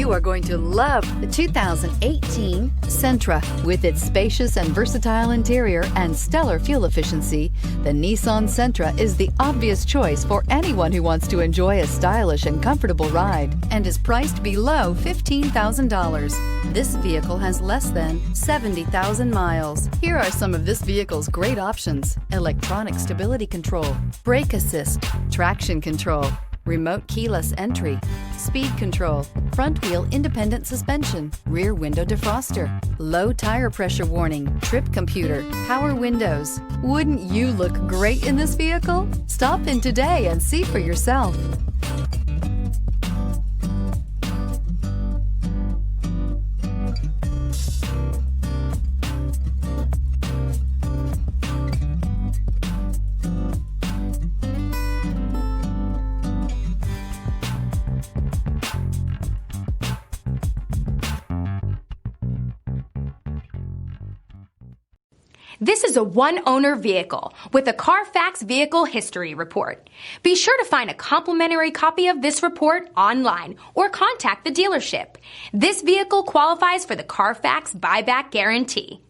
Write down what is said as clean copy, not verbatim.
You are going to love the 2018 Sentra. With its spacious and versatile interior and stellar fuel efficiency, the Nissan Sentra is the obvious choice for anyone who wants to enjoy a stylish and comfortable ride and is priced below $15,000. This vehicle has less than 70,000 miles. Here are some of this vehicle's great options: electronic stability control, brake assist, traction control, remote keyless entry, speed control, front wheel independent suspension, rear window defroster, low tire pressure warning, trip computer, power windows. Wouldn't you look great in this vehicle? Stop in today and see for yourself. This is a one-owner vehicle with a Carfax Vehicle History Report. Be sure to find a complimentary copy of this report online or contact the dealership. This vehicle qualifies for the Carfax Buyback Guarantee.